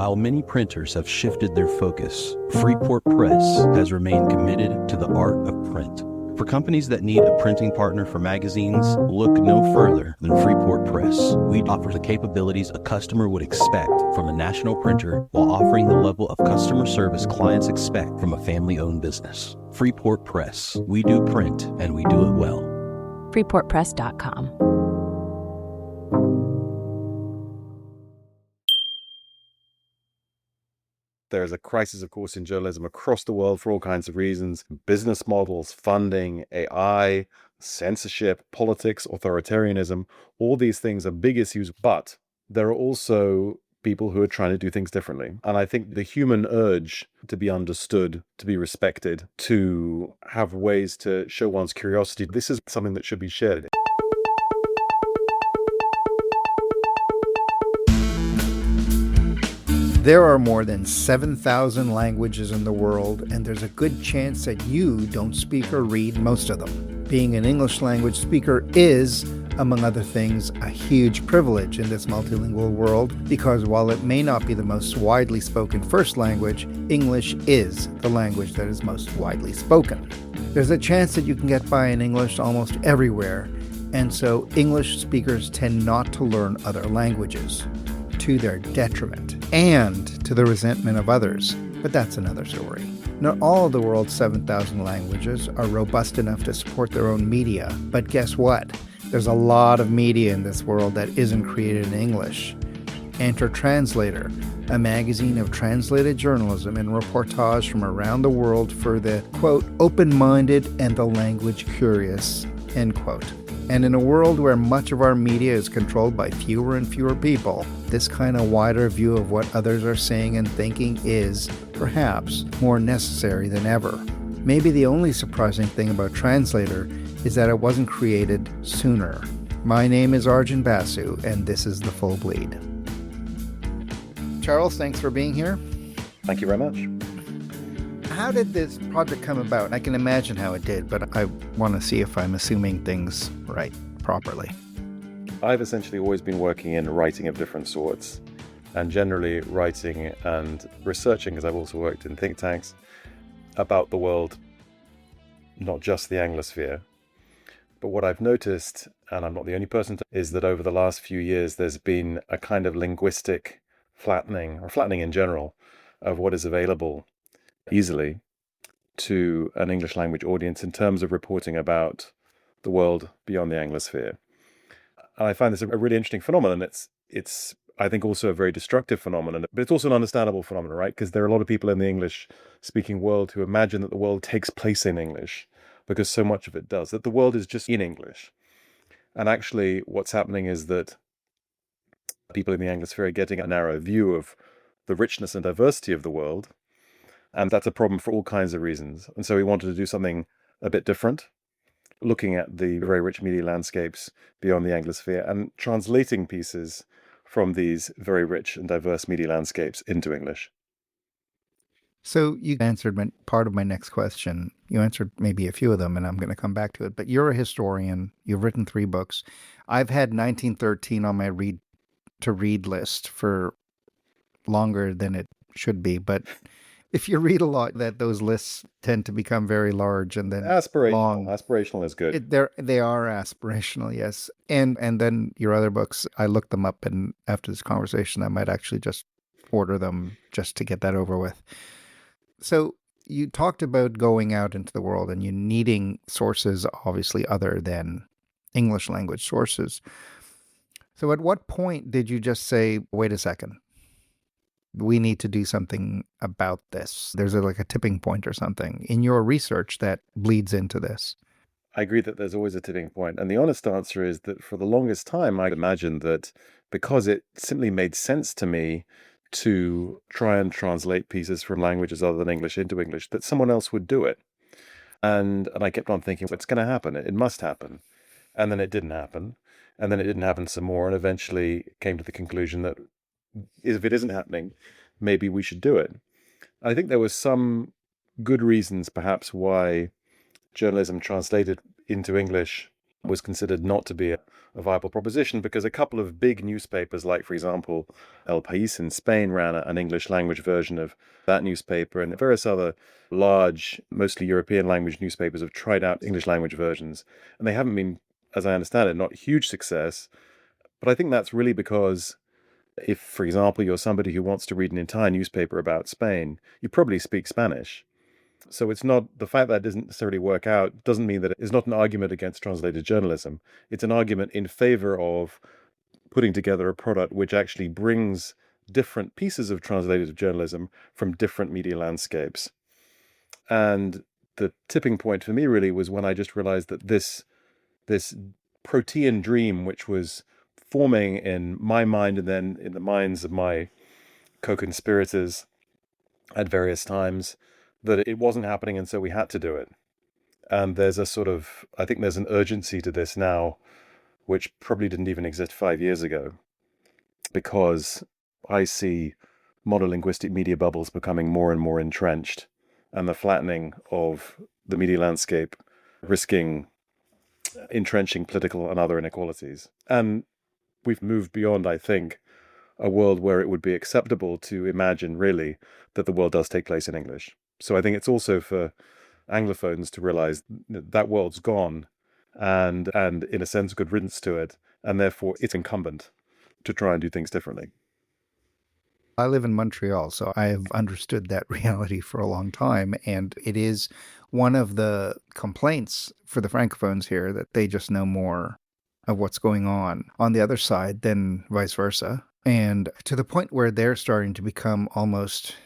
While many printers have shifted their focus, Freeport Press has remained committed to the art of print. For companies that need a printing partner for magazines, look no further than Freeport Press. We offer the capabilities a customer would expect from a national printer while offering the level of customer service clients expect from a family-owned business. Freeport Press. We do print, and we do it well. freeportpress.com. There's a crisis, of course, in journalism across the world for all kinds of reasons. Business models, funding, AI, censorship, politics, authoritarianism, all these things are big issues, but there are also people who are trying to do things differently. And I think the human urge to be understood, to be respected, to have ways to show one's curiosity, this is something that should be shared. There are more than 7,000 languages in the world, and there's a good chance that you don't speak or read most of them. Being an English language speaker is, among other things, a huge privilege in this multilingual world, because while it may not be the most widely spoken first language, English is the language that is most widely spoken. There's a chance that you can get by in English almost everywhere, and so English speakers tend not to learn other languages, to their detriment and to the resentment of others. But that's another story. Not all of the world's 7,000 languages are robust enough to support their own media. But guess what? There's a lot of media in this world that isn't created in English. Enter Translator, a magazine of translated journalism and reportage from around the world for the, quote, open-minded and the language curious, end quote. And in a world where much of our media is controlled by fewer and fewer people, this kind of wider view of what others are saying and thinking is, perhaps, more necessary than ever. Maybe the only surprising thing about Translator is that it wasn't created sooner. My name is Arjun Basu, and this is The Full Bleed. Charles, thanks for being here. Thank you very much. How did this project come about? I can imagine how it did, but I want to see if I'm assuming things right properly. I've essentially always been working in writing of different sorts, and generally writing and researching, because I've also worked in think tanks, about the world, not just the Anglosphere. But what I've noticed, and I'm not the only person, is that over the last few years there's been a kind of linguistic flattening, or flattening in general, of what is available easily to an English language audience in terms of reporting about the world beyond the Anglosphere. And I find this a really interesting phenomenon. It's I think also a very destructive phenomenon, but it's also an understandable phenomenon, right? Because there are a lot of people in the English-speaking world who imagine that the world takes place in English, because so much of it does, that the world is just in English. And actually what's happening is that people in the Anglosphere are getting a narrow view of the richness and diversity of the world. And that's a problem for all kinds of reasons. And so we wanted to do something a bit different, looking at the very rich media landscapes beyond the Anglosphere and translating pieces from these very rich and diverse media landscapes into English. So you answered part of my next question. You answered maybe a few of them, and I'm going to come back to it. But you're a historian. You've written 3 books. I've had 1913 on my read-to-read list for longer than it should be, but if you read a lot, those lists tend to become very large and then long. Aspirational is good. They are aspirational, yes. And then your other books, I looked them up, and after this conversation, I might actually just order them just to get that over with. So you talked about going out into the world and you needing sources, obviously, other than English language sources. So at what point did you just say, wait a second, we need to do something about this? There's like a tipping point or something in your research that bleeds into this. I agree that there's always a tipping point. And the honest answer is that for the longest time, I imagined that because it simply made sense to me to try and translate pieces from languages other than English into English, that someone else would do it. And I kept on thinking, it's going to happen. It must happen. And then it didn't happen. And then it didn't happen some more. And eventually came to the conclusion that if it isn't happening, maybe we should do it. I think there was some good reasons perhaps why journalism translated into English was considered not to be a viable proposition because a couple of big newspapers, like, for example, El País in Spain, ran an English language version of that newspaper, and various other large, mostly European language newspapers have tried out English language versions, and they haven't been, as I understand it, not huge success. But I think that's really because if, for example, you're somebody who wants to read an entire newspaper about Spain, you probably speak Spanish. So it's not the fact that it doesn't necessarily work out doesn't mean that it's not an argument against translated journalism. It's an argument in favor of putting together a product which actually brings different pieces of translated journalism from different media landscapes. And the tipping point for me really was when I just realized that this protean dream, which was forming in my mind and then in the minds of my co-conspirators at various times, that it wasn't happening, and so we had to do it. And there's a sort of, I think there's an urgency to this now, which probably didn't even exist 5 years ago, because I see monolinguistic media bubbles becoming more and more entrenched, and the flattening of the media landscape risking entrenching political and other inequalities. And we've moved beyond, I think, a world where it would be acceptable to imagine, really, that the world does take place in English. So I think it's also for Anglophones to realize that world's gone, and in a sense, good riddance to it, and therefore it's incumbent to try and do things differently. I live in Montreal, so I have understood that reality for a long time, and it is one of the complaints for the Francophones here that they just know more of what's going on the other side than vice versa. And to the point where they're starting to become almost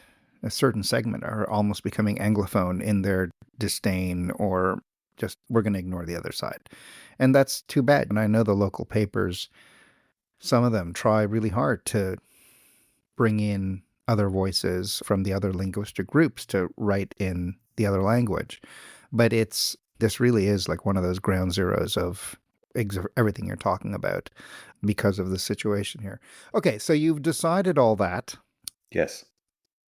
a certain segment are almost becoming Anglophone in their disdain or just, we're going to ignore the other side. And that's too bad. And I know the local papers, some of them try really hard to bring in other voices from the other linguistic groups to write in the other language. But this really is like one of those ground zeros of everything you're talking about because of the situation here. Okay, so you've decided all that. Yes.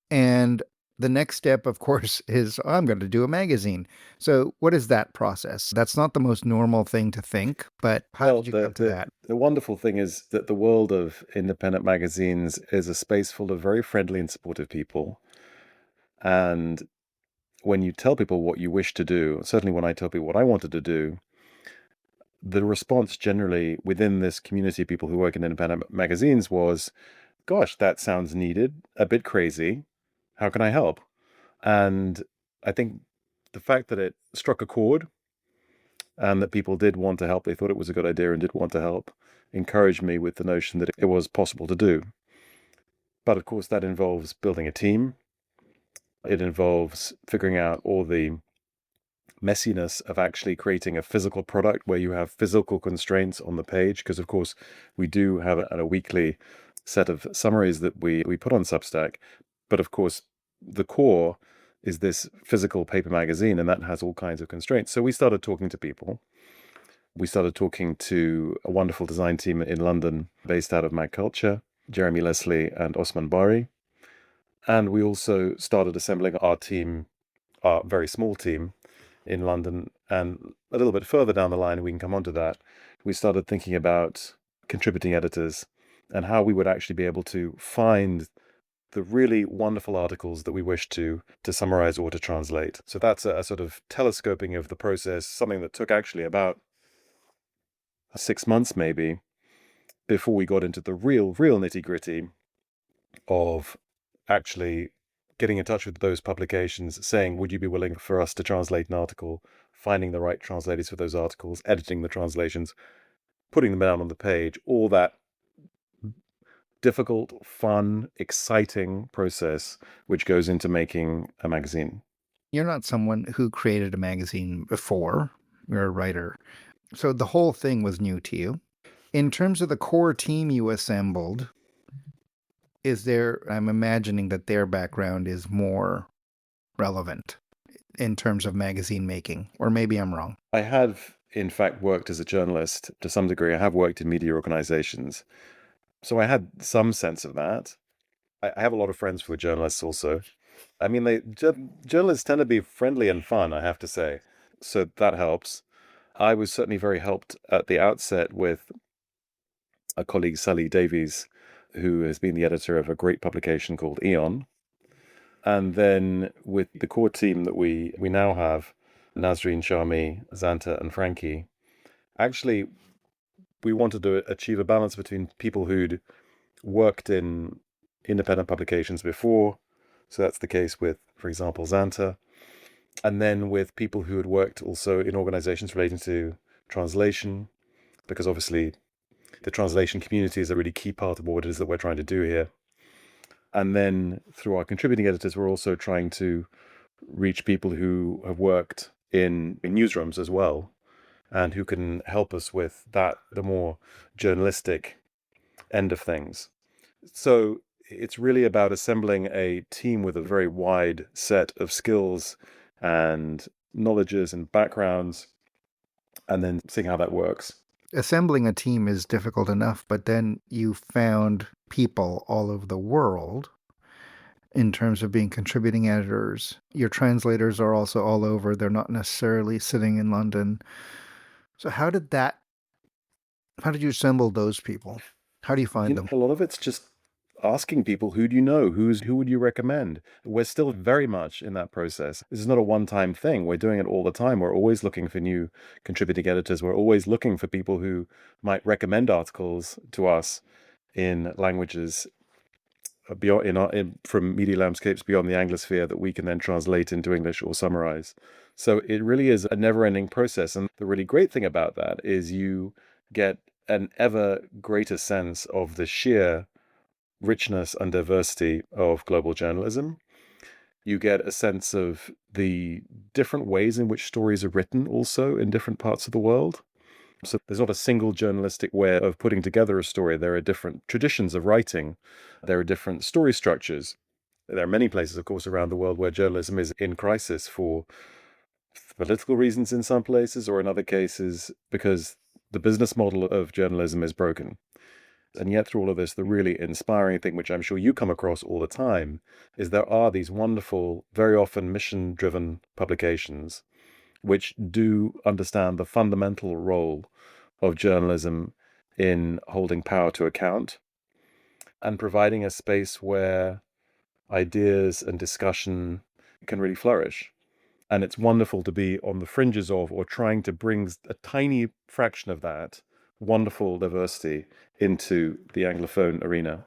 And the next step, of course, is I'm going to do a magazine. So what is that process? That's not the most normal thing to think, but how did you come to that? The wonderful thing is that the world of independent magazines is a space full of very friendly and supportive people. And when you tell people what you wish to do, certainly when I tell people what I wanted to do, the response generally within this community of people who work in independent magazines was, gosh, that sounds needed, a bit crazy. How can I help? And I think the fact that it struck a chord and that people did want to help, they thought it was a good idea and did want to help, encouraged me with the notion that it was possible to do. But of course, that involves building a team. It involves figuring out all the messiness of actually creating a physical product where you have physical constraints on the page, because of course we do have a weekly set of summaries that we put on Substack, but of course the core is this physical paper magazine, and that has all kinds of constraints. So we started talking to people. We started talking to a wonderful design team in London based out of Mag Culture, Jeremy Leslie and Osman Bari. And we also started assembling our team, our very small team, in London. And a little bit further down the line, we can come on to that, we started thinking about contributing editors and how we would actually be able to find the really wonderful articles that we wish to summarize or to translate. So that's a sort of telescoping of the process, something that took actually about 6 months maybe before we got into the real nitty-gritty of actually getting in touch with those publications, saying, would you be willing for us to translate an article, finding the right translators for those articles, editing the translations, putting them down on the page, all that difficult, fun, exciting process which goes into making a magazine. You're not someone who created a magazine before. You're a writer. So the whole thing was new to you. In terms of the core team you assembled, I'm imagining that their background is more relevant in terms of magazine making, or maybe I'm wrong. I have, in fact, worked as a journalist to some degree. I have worked in media organizations. So I had some sense of that. I have a lot of friends who are journalists also. I mean, journalists tend to be friendly and fun, I have to say. So that helps. I was certainly very helped at the outset with a colleague, Sally Davies, who has been the editor of a great publication called Eon. And then with the core team that we now have, Nazreen, Shami, Zanta, and Frankie, actually, we wanted to achieve a balance between people who'd worked in independent publications before. So that's the case with, for example, Zanta. And then with people who had worked also in organizations relating to translation, because obviously the translation community is a really key part of what it is that we're trying to do here. And then through our contributing editors, we're also trying to reach people who have worked in newsrooms as well, and who can help us with that, the more journalistic end of things. So it's really about assembling a team with a very wide set of skills and knowledges and backgrounds, and then seeing how that works. Assembling a team is difficult enough, but then you found people all over the world in terms of being contributing editors. Your translators are also all over. They're not necessarily sitting in London. So how did you assemble those people? How do you find them? A lot of it's just asking people, who do you know? Who would you recommend? We're still very much in that process. This is not a one-time thing. We're doing it all the time. We're always looking for new contributing editors. We're always looking for people who might recommend articles to us in languages beyond from media landscapes beyond the Anglosphere that we can then translate into English or summarize. So it really is a never-ending process. And the really great thing about that is you get an ever greater sense of the sheer richness and diversity of global journalism. You get a sense of the different ways in which stories are written also in different parts of the world. So there's not a single journalistic way of putting together a story. There are different traditions of writing. There are different story structures. There are many places, of course, around the world where journalism is in crisis for political reasons in some places, or in other cases because the business model of journalism is broken. And yet through all of this, the really inspiring thing, which I'm sure you come across all the time, is there are these wonderful, very often mission-driven publications which do understand the fundamental role of journalism in holding power to account and providing a space where ideas and discussion can really flourish. And it's wonderful to be on the fringes of, or trying to bring a tiny fraction of that wonderful diversity into the Anglophone arena.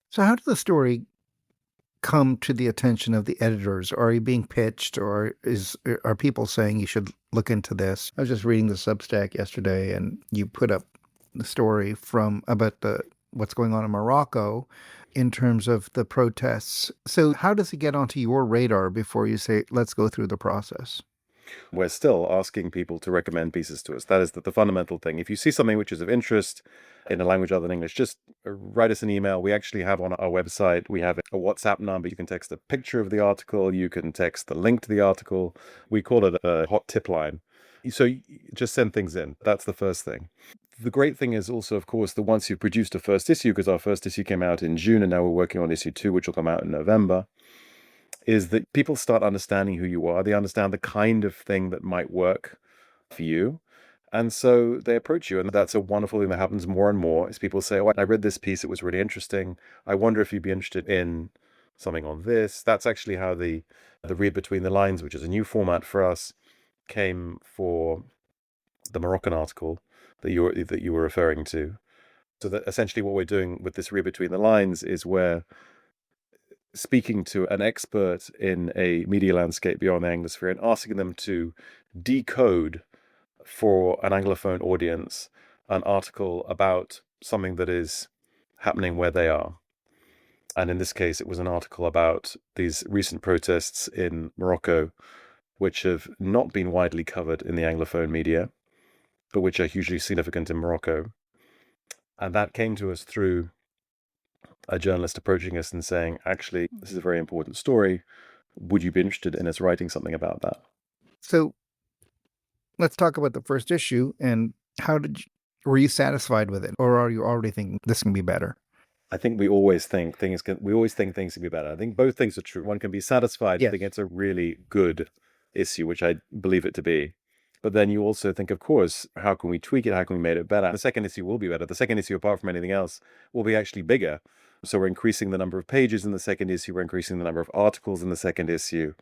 So how did the story come to the attention of the editors? Are you being pitched, or are people saying you should look into this? I was just reading the Substack yesterday, and you put up the story about what's going on in Morocco in terms of the protests. So how does it get onto your radar before you say, let's go through the process? We're still asking people to recommend pieces to us. That is the fundamental thing. If you see something which is of interest in a language other than English, just write us an email. We actually have on our website, we have a WhatsApp number. You can text a picture of the article. You can text the link to the article. We call it a hot tip line. So just send things in. That's the first thing. The great thing is also, of course, that once you've produced a first issue, because our first issue came out in June and now we're working on issue 2, which will come out in November, is that people start understanding who you are. They understand the kind of thing that might work for you. And so they approach you. And that's a wonderful thing that happens more and more, is people say, oh, I read this piece. It was really interesting. I wonder if you'd be interested in something on this. That's actually how the read between the lines, which is a new format for us, came for the Moroccan article that you were referring to. So that essentially what we're doing with this read between the lines is we're speaking to an expert in a media landscape beyond the Anglosphere and asking them to decode for an Anglophone audience an article about something that is happening where they are. And in this case, it was an article about these recent protests in Morocco, which have not been widely covered in the Anglophone media, but which are hugely significant in Morocco. And that came to us through a journalist approaching us and saying, actually, this is a very important story. Would you be interested in us writing something about that? So let's talk about the first issue. And were you satisfied with it? Or are you already thinking this can be better? I think we always think things can be better. I think both things are true. One can be satisfied. Yes. I think it's a really good issue, which I believe it to be. But then you also think, of course, how can we tweak it? How can we make it better? The second issue will be better. The second issue, apart from anything else, will be actually bigger. So we're increasing the number of pages in the second issue. We're increasing the number of articles in the second issue.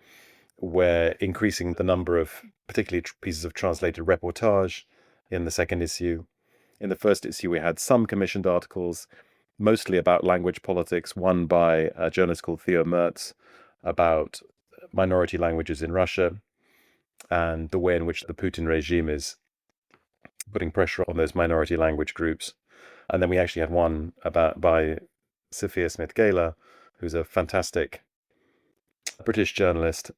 We're increasing the number of particularly pieces of translated reportage in the second issue. In the first issue, we had some commissioned articles, mostly about language politics, one by a journalist called Theo Mertz about minority languages in Russia and the way in which the Putin regime is putting pressure on those minority language groups. And then we actually had one by Sophia Smith-Gaylor, who's a fantastic British journalist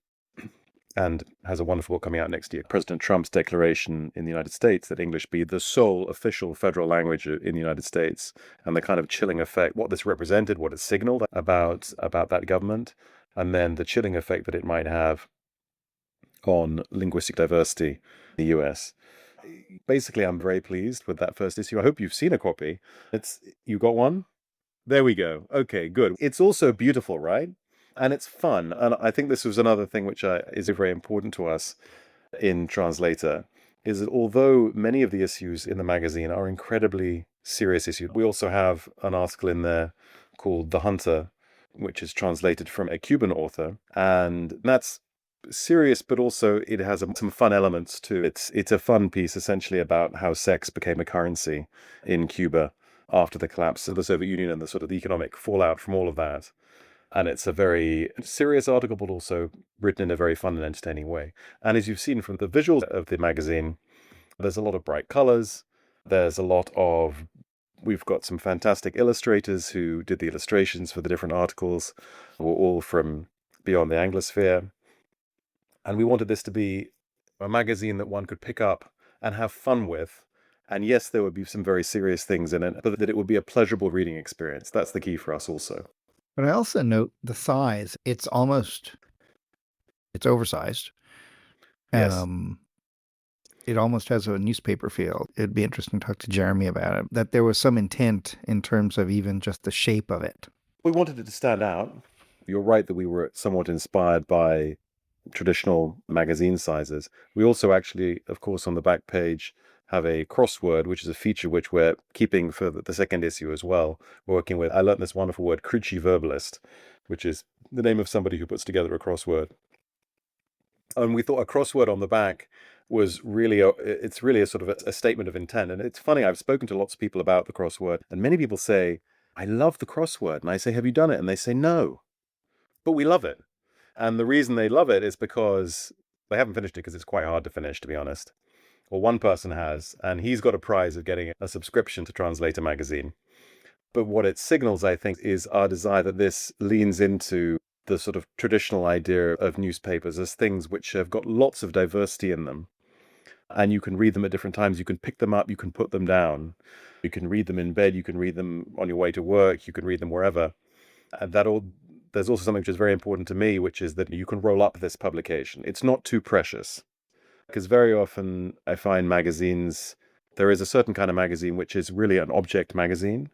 and has a wonderful book coming out next year. President Trump's declaration in the United States that English be the sole official federal language in the United States, and the kind of chilling effect, what this represented, what it signaled about that government, and then the chilling effect that it might have on linguistic diversity in the US. Basically, I'm very pleased with that first issue. I hope you've seen a copy. You got one? There we go. Okay, good. It's also beautiful, right? And it's fun. And I think this was another thing which is very important to us in Translator, is that although many of the issues in the magazine are incredibly serious issues, we also have an article in there called The Hunter, which is translated from a Cuban author. And that's serious, but also it has some fun elements too. It's a fun piece essentially about how sex became a currency in Cuba after the collapse of the Soviet Union and the sort of the economic fallout from all of that. And it's a very serious article, but also written in a very fun and entertaining way. And as you've seen from the visuals of the magazine, there's a lot of bright colors. We've got some fantastic illustrators who did the illustrations for the different articles, who were all from beyond the Anglosphere. And we wanted this to be a magazine that one could pick up and have fun with. And yes, there would be some very serious things in it, but that it would be a pleasurable reading experience. That's the key for us also. But I also note the size. It's oversized. Yes. It almost has a newspaper feel. It'd be interesting to talk to Jeremy about it, that there was some intent in terms of even just the shape of it. We wanted it to stand out. You're right that we were somewhat inspired by traditional magazine sizes. We also actually, of course, on the back page have a crossword, which is a feature which we're keeping for the second issue as well. We're working with, I learned this wonderful word, cruciverbalist, which is the name of somebody who puts together a crossword. And we thought a crossword on the back was really a sort of a statement of intent. And it's funny, I've spoken to lots of people about the crossword, and many people say, I love the crossword. And I say, have you done it? And they say, no, but we love it. And the reason they love it is because they haven't finished it because it's quite hard to finish, to be honest. Well, one person has, and he's got a prize of getting a subscription to Translator magazine. But what it signals, I think, is our desire that this leans into the sort of traditional idea of newspapers as things which have got lots of diversity in them. And you can read them at different times. You can pick them up, you can put them down. You can read them in bed, you can read them on your way to work, you can read them wherever. And there's also something which is very important to me, which is that you can roll up this publication. It's not too precious. Because very often I find magazines, there is a certain kind of magazine which is really an object magazine.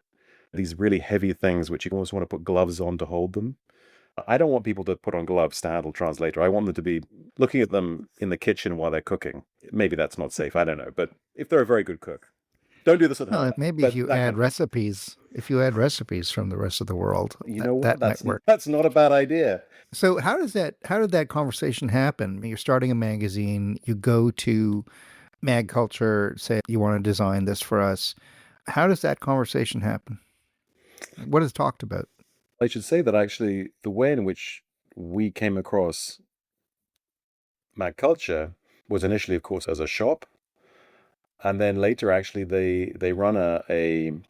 These really heavy things which you almost want to put gloves on to hold them. I don't want people to put on gloves to handle Translator. I want them to be looking at them in the kitchen while they're cooking. Maybe that's not safe, I don't know. But if they're a very good cook, don't do this at home. Well, maybe if you add recipes from the rest of the world, that might work. That's not a bad idea. So how did that conversation happen? You're starting a magazine, you go to Mag Culture, say you want to design this for us. How does that conversation happen? What is talked about? I should say that actually the way in which we came across Mag Culture was initially, of course, as a shop. And then later, actually, they run an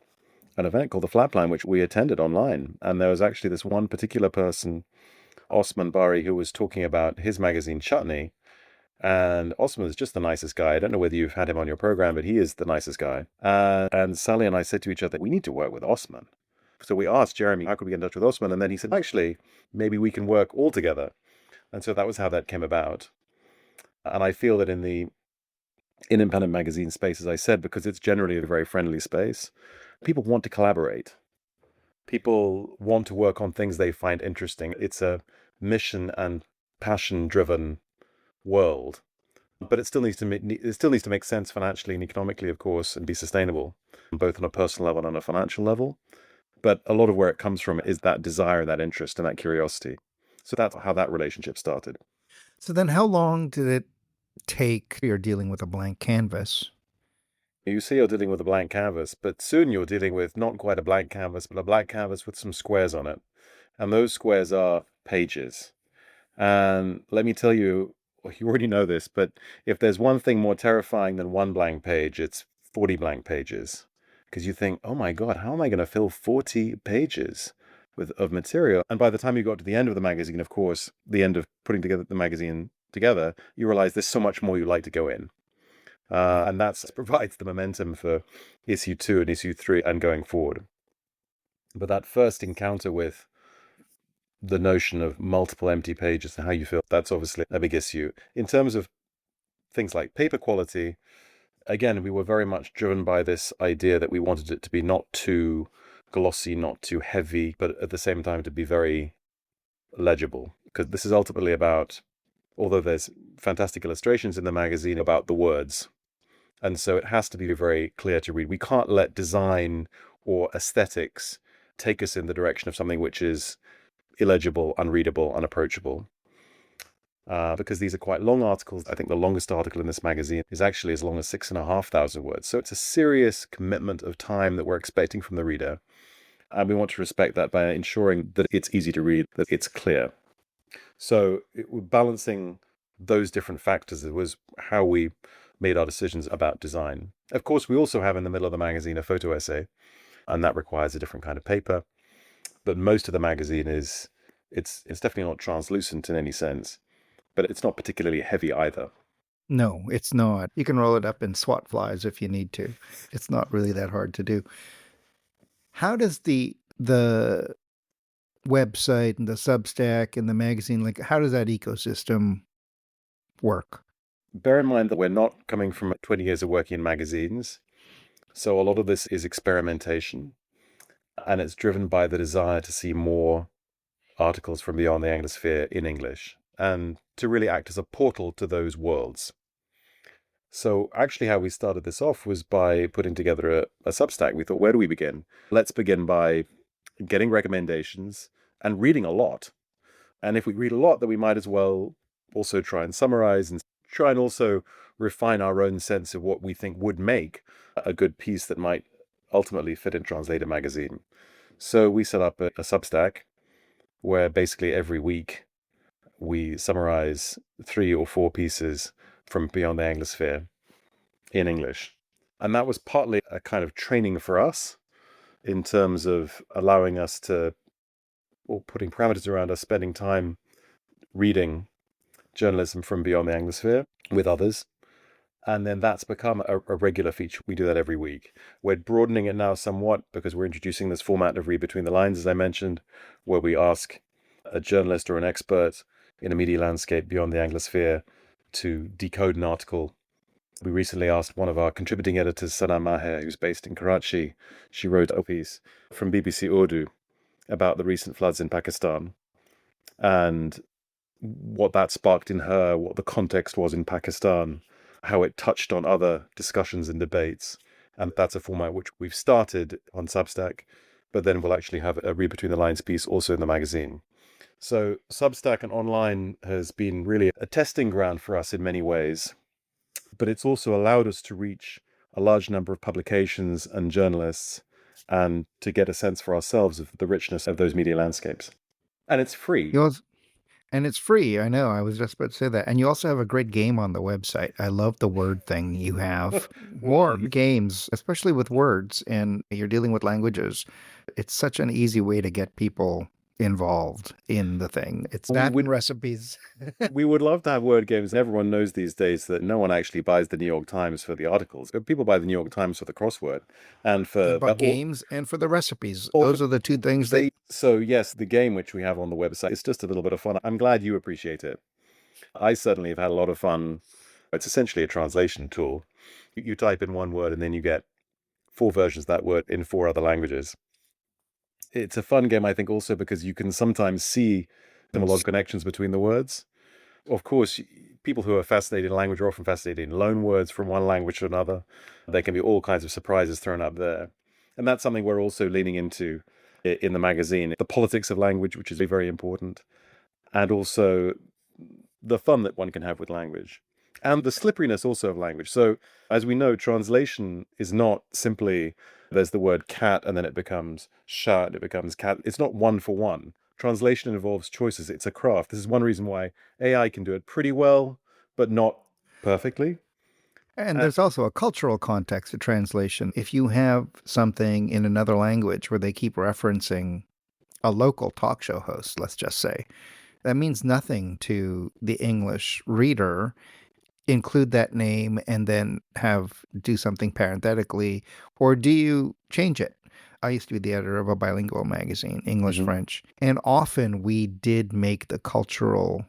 event called the Flatline, which we attended online. And there was actually this one particular person, Osman Bari, who was talking about his magazine, Chutney. And Osman is just the nicest guy. I don't know whether you've had him on your program, but he is the nicest guy. And Sally and I said to each other, we need to work with Osman. So we asked Jeremy, how could we get in touch with Osman? And then he said, actually, maybe we can work all together. And so that was how that came about. And I feel that in the independent magazine space, as I said, because it's generally a very friendly space, people want to collaborate. People want to work on things they find interesting. It's a mission and passion-driven world. But it still needs to make sense financially and economically, of course, and be sustainable, both on a personal level and a financial level. But a lot of where it comes from is that desire, that interest, and that curiosity. So that's how that relationship started. So then how long did it take? You're dealing with a blank canvas. You see you're dealing with a blank canvas, but soon you're dealing with not quite a blank canvas, but a blank canvas with some squares on it. And those squares are pages. And let me tell you, well, you already know this, but if there's one thing more terrifying than one blank page, it's 40 blank pages. Because you think, oh my God, how am I going to fill 40 pages of material? And by the time you got to the end of the magazine, of course, the end of putting together the magazine together, you realize there's so much more you'd like to go in. And that provides the momentum for issue 2 and issue 3 and going forward. But that first encounter with the notion of multiple empty pages and how you feel, that's obviously a big issue. In terms of things like paper quality, again, we were very much driven by this idea that we wanted it to be not too glossy, not too heavy, but at the same time to be very legible. Because this is ultimately about, although there's fantastic illustrations in the magazine, about the words. And so it has to be very clear to read. We can't let design or aesthetics take us in the direction of something which is illegible, unreadable, unapproachable. Because these are quite long articles. I think the longest article in this magazine is actually as long as 6,500 words. So it's a serious commitment of time that we're expecting from the reader. And we want to respect that by ensuring that it's easy to read, that it's clear. So balancing those different factors, it was how we made our decisions about design. Of course, we also have in the middle of the magazine a photo essay, and that requires a different kind of paper. But most of the magazine it's definitely not translucent in any sense, but it's not particularly heavy either. No, it's not. You can roll it up in SWAT flies if you need to. It's not really that hard to do. How does the website and the Substack and the magazine, like how does that ecosystem work? Bear in mind that we're not coming from 20 years of working in magazines. So a lot of this is experimentation, and it's driven by the desire to see more articles from beyond the Anglosphere in English and to really act as a portal to those worlds. So actually how we started this off was by putting together a Substack. We thought, where do we begin? Let's begin by getting recommendations and reading a lot. And if we read a lot, then we might as well also try and summarize and try and also refine our own sense of what we think would make a good piece that might ultimately fit in Translator magazine. So we set up a Substack where basically every week we summarize 3 or 4 pieces from beyond the Anglosphere in English. And that was partly a kind of training for us in terms of allowing us to, or putting parameters around us, spending time reading journalism from beyond the Anglosphere with others. And then that's become a regular feature. We do that every week. We're broadening it now somewhat because we're introducing this format of Read Between the Lines, as I mentioned, where we ask a journalist or an expert in a media landscape beyond the Anglosphere to decode an article. We recently asked one of our contributing editors, Sana Maher, who's based in Karachi. She wrote a piece from BBC Urdu about the recent floods in Pakistan and what that sparked in her, what the context was in Pakistan, how it touched on other discussions and debates. And that's a format which we've started on Substack, but then we'll actually have a Read Between the Lines piece also in the magazine. So Substack and online has been really a testing ground for us in many ways, but it's also allowed us to reach a large number of publications and journalists and to get a sense for ourselves of the richness of those media landscapes. And it's free. And it's free. I know. I was just about to say that. And you also have a great game on the website. I love the word thing you have. More games, especially with words, and you're dealing with languages. It's such an easy way to get people involved in the thing. It's that and recipes. We would love to have word games. Everyone knows these days that no one actually buys the New York Times for the articles. People buy the New York Times for the crossword and for games and for the recipes. Those are the two things So yes, the game which we have on the website is just a little bit of fun. I'm glad you appreciate it. I certainly have had a lot of fun. It's essentially a translation tool. You type in one word and then you get 4 versions of that word in 4 other languages. It's a fun game, I think, also because you can sometimes see etymological connections between the words. Of course, people who are fascinated in language are often fascinated in loan words from one language to another. There can be all kinds of surprises thrown up there. And that's something we're also leaning into in the magazine. The politics of language, which is very, very important, and also the fun that one can have with language, and the slipperiness also of language. So, as we know, translation is not simply there's the word cat and then it becomes shat, and it becomes cat. It's not one for one. Translation involves choices. It's a craft. This is one reason why AI can do it pretty well, but not perfectly. And Uh, there's also a cultural context to translation. If you have something in another language where they keep referencing a local talk show host, let's just say, that means nothing to the English reader. Include that name and then do something parenthetically, or do you change it? I used to be the editor of a bilingual magazine, English, mhm. French, and often we did make the cultural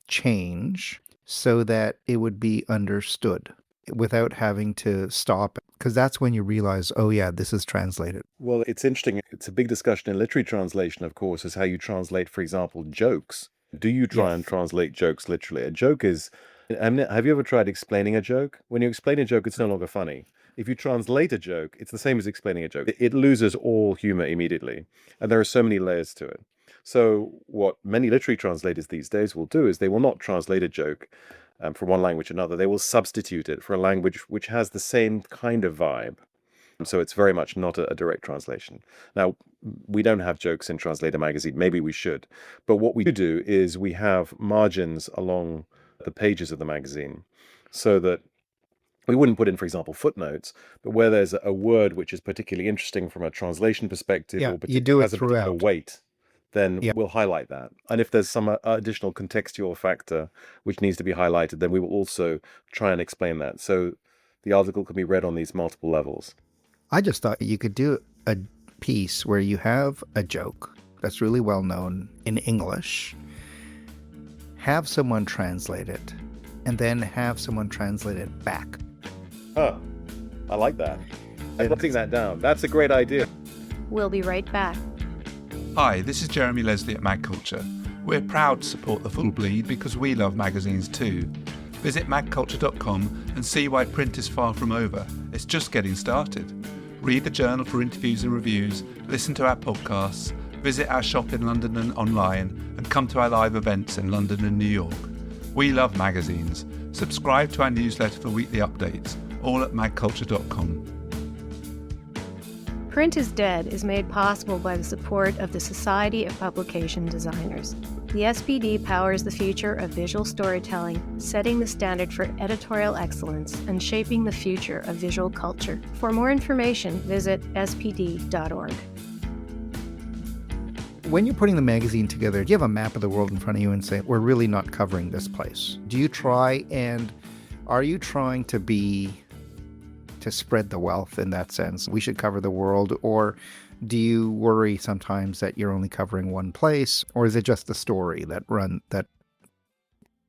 change so that it would be understood without having to stop, because that's when you realize, oh yeah, this is translated. Well, it's interesting. It's a big discussion in literary translation, of course, is how you translate, for example, jokes. Do you try and Yes. translate jokes literally? A joke is. Have you ever tried explaining a joke? When you explain a joke, it's no longer funny. If you translate a joke, it's the same as explaining a joke. It loses all humor immediately. And there are so many layers to it. So, what many literary translators these days will do is they will not translate a joke from one language to another. They will substitute it for a language which has the same kind of vibe. So it's very much not a direct translation. Now, we don't have jokes in Translator magazine. Maybe we should. But what we do is we have margins along the pages of the magazine so that we wouldn't put in, for example, footnotes, but where there's a word which is particularly interesting from a translation perspective Yeah, or you do it has a particular throughout. weight, then Yeah. we'll highlight that. And if there's some additional contextual factor which needs to be highlighted, then we will also try and explain that. So the article can be read on these multiple levels. I just thought you could do a piece where you have a joke that's really well known in English, have someone translate it, and then have someone translate it back. Huh. I like that. I'm writing that down. That's a great idea. We'll be right back. Hi, this is Jeremy Leslie at Mag Culture. We're proud to support The Full Bleed because we love magazines too. Visit magculture.com and see why print is far from over. It's just getting started. Read the journal for interviews and reviews, listen to our podcasts, visit our shop in London and online, and come to our live events in London and New York. We love magazines. Subscribe to our newsletter for weekly updates, all at magculture.com. Print is Dead is made possible by the support of the Society of Publication Designers. The SPD powers the future of visual storytelling, setting the standard for editorial excellence and shaping the future of visual culture. For more information, visit spd.org. When you're putting the magazine together, do you have a map of the world in front of you and say, we're really not covering this place? Do you try, and are you trying to spread the wealth in that sense? We should cover the world, or do you worry sometimes that you're only covering one place, or is it just the story that?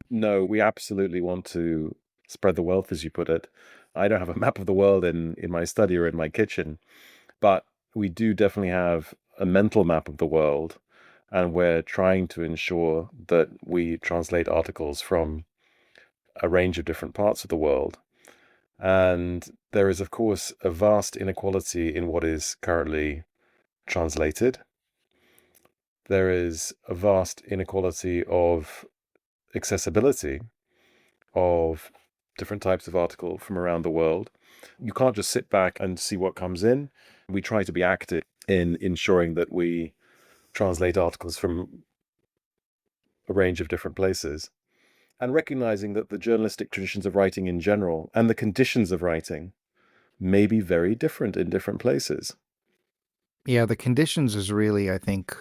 No, we absolutely want to spread the wealth, as you put it. I don't have a map of the world in my study or in my kitchen, but we do definitely have a mental map of the world, and we're trying to ensure that we translate articles from a range of different parts of the world. And there is, of course, a vast inequality in what is currently translated. There is a vast inequality of accessibility of different types of article from around the world. You can't just sit back and see what comes in. We try to be active in ensuring that we translate articles from a range of different places, and recognizing that the journalistic traditions of writing in general and the conditions of writing may be very different in different places. Yeah, the conditions is really, I think,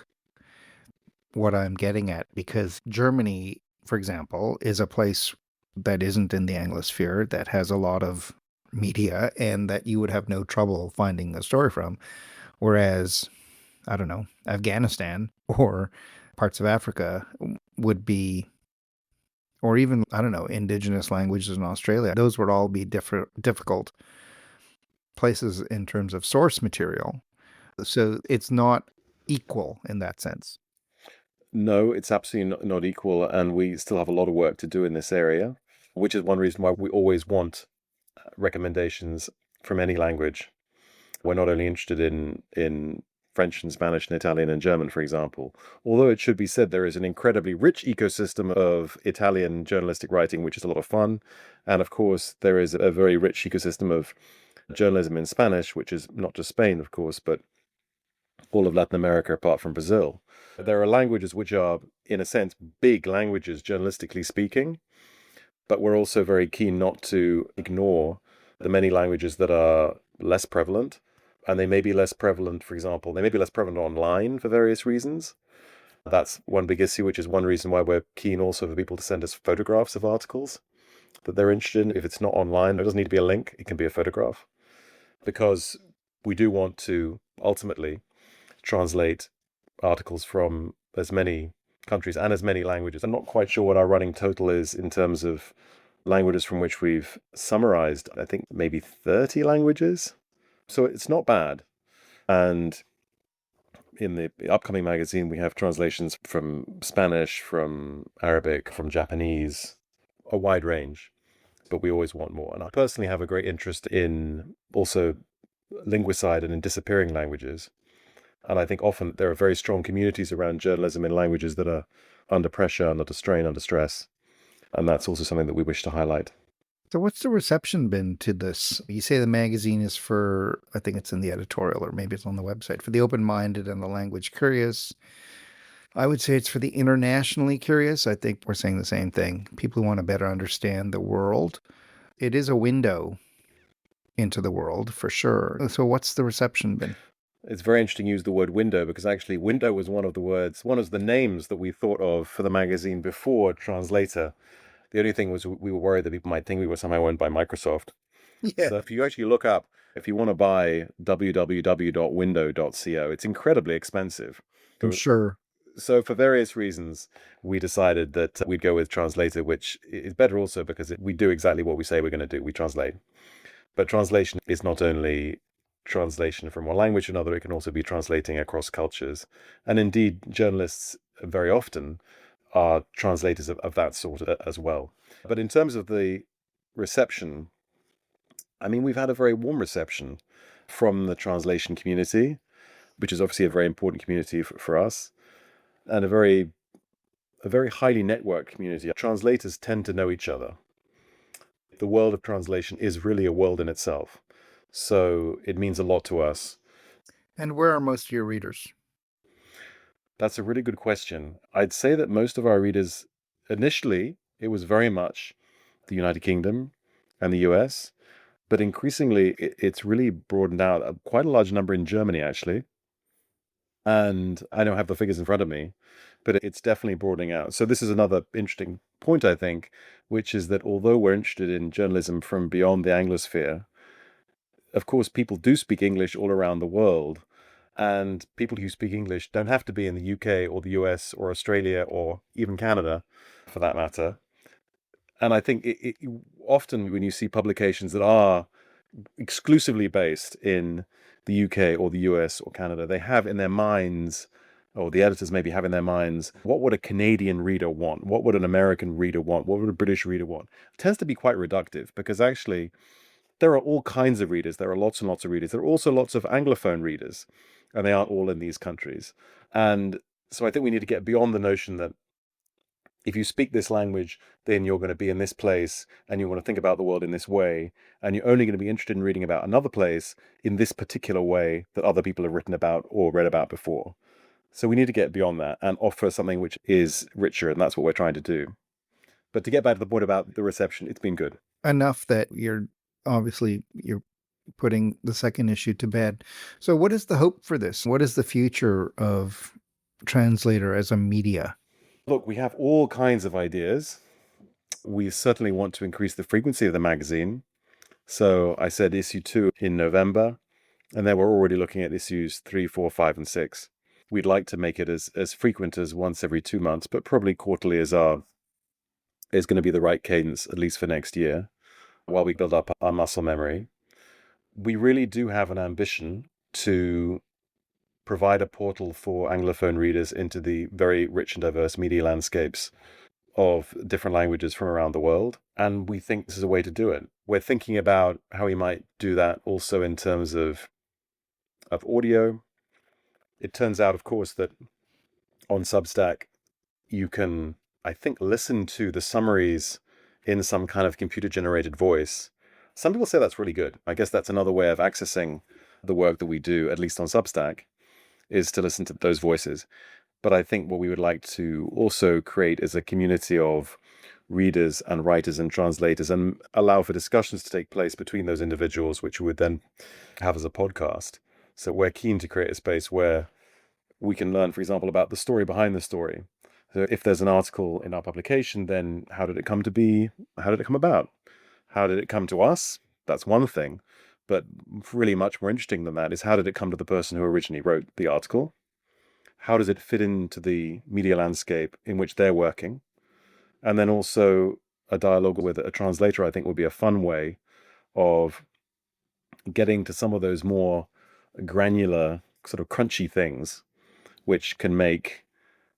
what I'm getting at, because Germany, for example, is a place that isn't in the Anglosphere, that has a lot of media, and that you would have no trouble finding a story from. Whereas, I don't know, Afghanistan or parts of Africa would be, or even, I don't know, indigenous languages in Australia, those would all be difficult places in terms of source material. So it's not equal in that sense. No, it's absolutely not equal, and we still have a lot of work to do in this area, which is one reason why we always want recommendations from any language. We're not only interested in French and Spanish and Italian and German, for example. Although it should be said there is an incredibly rich ecosystem of Italian journalistic writing, which is a lot of fun. And of course, there is a very rich ecosystem of journalism in Spanish, which is not just Spain, of course, but all of Latin America apart from Brazil. There are languages which are, in a sense, big languages, journalistically speaking, but we're also very keen not to ignore the many languages that are less prevalent. And they may be less prevalent, for example, they may be less prevalent online for various reasons. That's one big issue, which is one reason why we're keen also for people to send us photographs of articles that they're interested in. If it's not online, it doesn't need to be a link, it can be a photograph. Because we do want to ultimately translate articles from as many countries and as many languages. I'm not quite sure what our running total is in terms of languages from which we've summarized, I think maybe 30 languages. So it's not bad. And in the upcoming magazine, we have translations from Spanish, from Arabic, from Japanese, a wide range. But we always want more. And I personally have a great interest in also linguicide and in disappearing languages. And I think often there are very strong communities around journalism in languages that are under pressure, under strain, under stress. And that's also something that we wish to highlight. So what's the reception been to this? You say the magazine is for, I think it's in the editorial, or maybe it's on the website, for the open-minded and the language curious. I would say it's for the internationally curious. I think we're saying the same thing. People who want to better understand the world. It is a window into the world, for sure. So what's the reception been? It's very interesting you use the word window, because actually window was one of the names that we thought of for the magazine before Translator. The only thing was we were worried that people might think we were somehow owned by Microsoft. Yeah. So if you actually look up, if you want to buy www.window.co, it's incredibly expensive. I'm sure. So for various reasons, we decided that we'd go with Translator, which is better also because we do exactly what we say we're going to do. We translate. But translation is not only translation from one language to another, it can also be translating across cultures. And indeed, journalists very often are translators of that sort as well. But in terms of the reception, I mean, we've had a very warm reception from the translation community, which is obviously a very important community for us, and a very highly networked community. Translators tend to know each other. The world of translation is really a world in itself. So it means a lot to us. And where are most of your readers? That's a really good question. I'd say that most of our readers, initially, it was very much the United Kingdom and the US, but increasingly it's really broadened out. Quite a large number in Germany, actually. And I don't have the figures in front of me, but it's definitely broadening out. So this is another interesting point, I think, which is that although we're interested in journalism from beyond the Anglosphere, of course, people do speak English all around the world. And people who speak English don't have to be in the UK or the US or Australia or even Canada, for that matter. And I think often when you see publications that are exclusively based in the UK or the US or Canada, they have in their minds, or the editors maybe have in their minds, what would a Canadian reader want? What would an American reader want? What would a British reader want? It tends to be quite reductive, because actually there are all kinds of readers. There are lots and lots of readers. There are also lots of Anglophone readers, and they aren't all in these countries. And so I think we need to get beyond the notion that if you speak this language, then you're going to be in this place and you want to think about the world in this way. And you're only going to be interested in reading about another place in this particular way that other people have written about or read about before. So we need to get beyond that and offer something which is richer. And that's what we're trying to do. But to get back to the point about the reception, it's been good. Enough that you're putting the second issue to bed. So what is the hope for this? What is the future of Translator as a media? Look, we have all kinds of ideas. We certainly want to increase the frequency of the magazine. So I said issue 2 in November, and then we're already looking at issues 3, 4, 5, and 6. We'd like to make it as frequent as once every 2 months, but probably quarterly is going to be the right cadence, at least for next year, while we build up our muscle memory. We really do have an ambition to provide a portal for Anglophone readers into the very rich and diverse media landscapes of different languages from around the world. And we think this is a way to do it. We're thinking about how we might do that also in terms of audio. It turns out, of course, that on Substack, you can, I think, listen to the summaries in some kind of computer-generated voice. Some people say that's really good. I guess that's another way of accessing the work that we do, at least on Substack, is to listen to those voices. But I think what we would like to also create is a community of readers and writers and translators, and allow for discussions to take place between those individuals, which we would then have as a podcast. So we're keen to create a space where we can learn, for example, about the story behind the story. So if there's an article in our publication, then how did it come to be? How did it come about? How did it come to us? That's one thing. But really much more interesting than that is, how did it come to the person who originally wrote the article? How does it fit into the media landscape in which they're working? And then also a dialogue with a translator, I think, would be a fun way of getting to some of those more granular, sort of crunchy things, which can make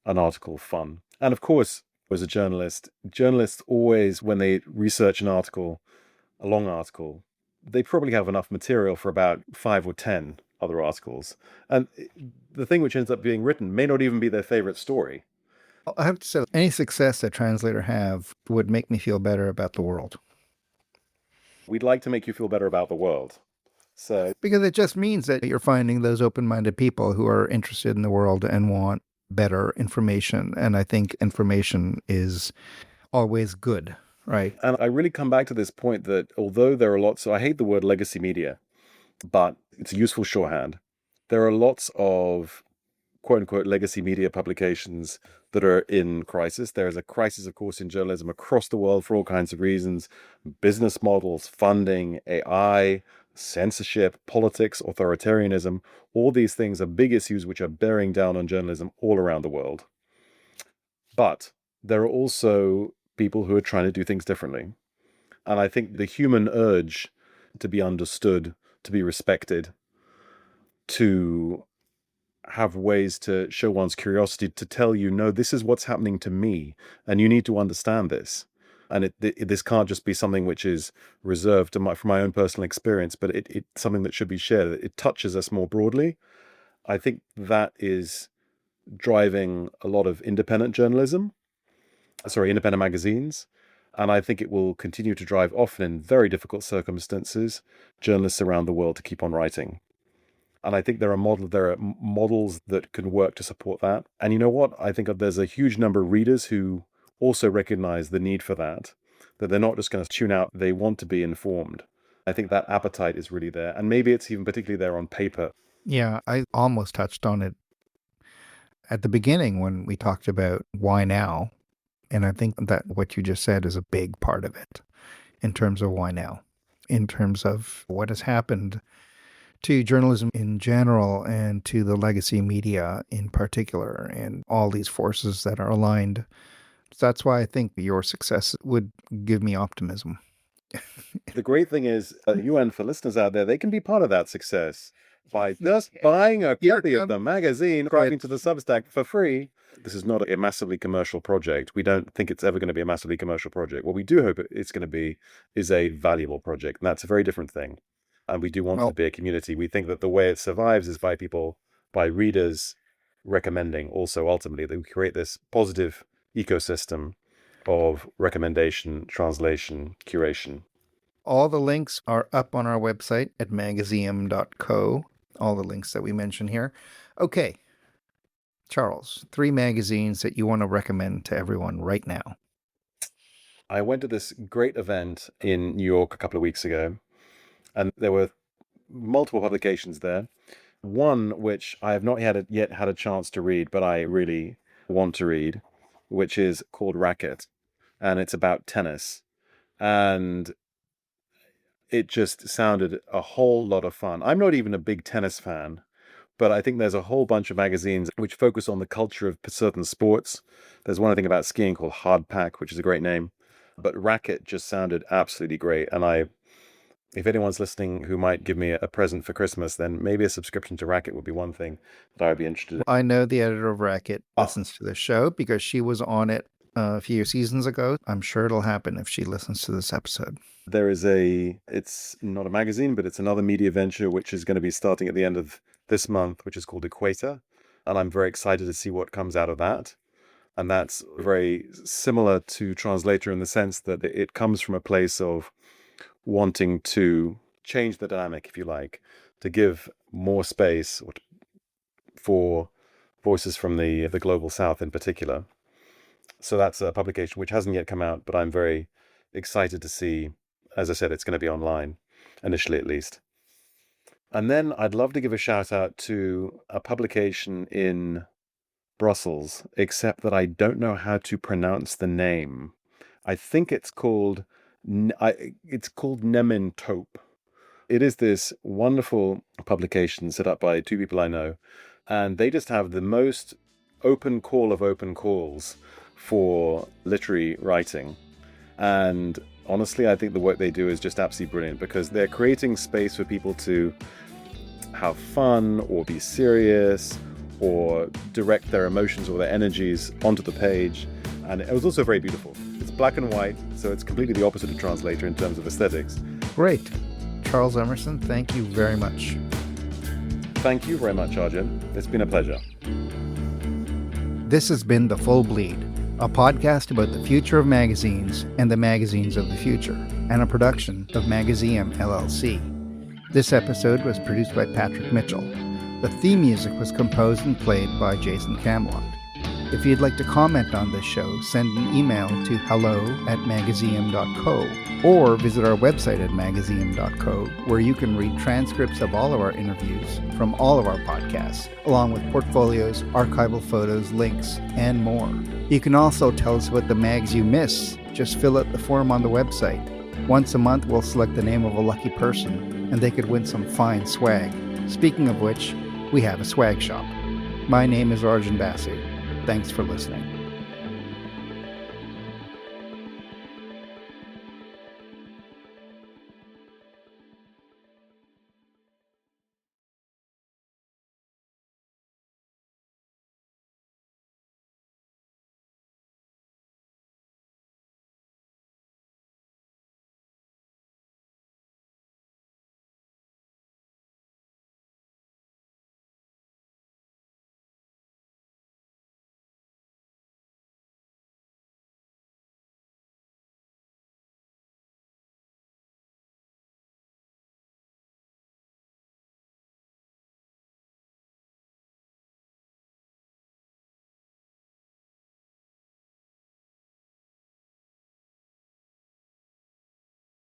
an article fun. And of course, as a journalist, journalists always, when they research an article, a long article, they probably have enough material for about 5 or 10 other articles. And the thing which ends up being written may not even be their favorite story. I have to say, any success that Translator have would make me feel better about the world. We'd like to make you feel better about the world. So, Because it just means that you're finding those open-minded people who are interested in the world and want better information. And I think information is always good, right? and I really come back to this point that although there are lots, so I hate the word legacy media, but it's a useful shorthand. There are lots of quote unquote legacy media publications that are in crisis. There is a crisis, of course, in journalism across the world for all kinds of reasons: business models, funding, AI, censorship, politics, authoritarianism. All these things are big issues which are bearing down on journalism all around the world. But there are also people who are trying to do things differently. And I think the human urge to be understood, to be respected, to have ways to show one's curiosity, to tell you, no, this is what's happening to me, and you need to understand this. And this can't just be something which is reserved to for my own personal experience, but it's something that should be shared. It touches us more broadly. I think that is driving a lot of independent magazines. And I think it will continue to drive, often in very difficult circumstances, journalists around the world to keep on writing. And I think there are models that can work to support that. And you know what? I think there's a huge number of readers who also recognize the need for that they're not just going to tune out. They want to be informed. I think that appetite is really there. And maybe it's even particularly there on paper. Yeah, I almost touched on it at the beginning when we talked about why now. And I think that what you just said is a big part of it in terms of why now, in terms of what has happened to journalism in general and to the legacy media in particular, and all these forces that are aligned. So that's why I think your success would give me optimism. The great thing is, UN, for listeners out there, they can be part of that success by just buying a copy of the magazine, subscribing to the Substack for free. This is not a massively commercial project. We don't think it's ever going to be a massively commercial project. What we do hope it's going to be is a valuable project. And that's a very different thing. And we do want it to be a community. We think that the way it survives is by readers recommending, also ultimately, that we create this positive ecosystem of recommendation, translation, curation. All the links are up on our website at magazium.co. All the links that we mention here. Okay, Charles, 3 magazines that you want to recommend to everyone right now. I went to this great event in New York a couple of weeks ago, and there were multiple publications there. One which I have not yet had a chance to read, but I really want to read, which is called Racket, and it's about tennis. And it just sounded a whole lot of fun. I'm not even a big tennis fan, but I think there's a whole bunch of magazines which focus on the culture of certain sports. There's one, I think, about skiing called Hardpack, which is a great name. But Racket just sounded absolutely great. And I if anyone's listening who might give me a present for Christmas, then maybe a subscription to Racket would be one thing that I would be interested in. I know the editor of Racket listens to the show because she was on it a few seasons ago. I'm sure it'll happen if she listens to this episode. There is it's not a magazine, but it's another media venture which is going to be starting at the end of this month, which is called Equator. And I'm very excited to see what comes out of that. And that's very similar to Translator in the sense that it comes from a place of wanting to change the dynamic, if you like, to give more space for voices from the Global South in particular. So that's a publication which hasn't yet come out, but I'm very excited to see. As I said, it's going to be online, initially at least. And then I'd love to give a shout out to a publication in Brussels, except that I don't know how to pronounce the name. I think it's called Nementope. It is this wonderful publication set up by two people I know, and they just have the most open call of open calls for literary writing. And honestly, I think the work they do is just absolutely brilliant because they're creating space for people to have fun or be serious or direct their emotions or their energies onto the page. And it was also very beautiful. It's black and white, so it's completely the opposite of Translator in terms of aesthetics. Great. Charles Emmerson, thank you very much. Thank you very much, Arjun. It's been a pleasure. This has been The Full Bleed, a podcast about the future of magazines and the magazines of the future, and a production of Magazium LLC. This episode was produced by Patrick Mitchell. The theme music was composed and played by Jason Camelot. If you'd like to comment on this show, send an email to hello@magazium.co or visit our website at magazium.co, where you can read transcripts of all of our interviews from all of our podcasts, along with portfolios, archival photos, links, and more. You can also tell us what the mags you miss. Just fill out the form on the website. Once a month, we'll select the name of a lucky person, and they could win some fine swag. Speaking of which, we have a swag shop. My name is Arjun Basu. Thanks for listening.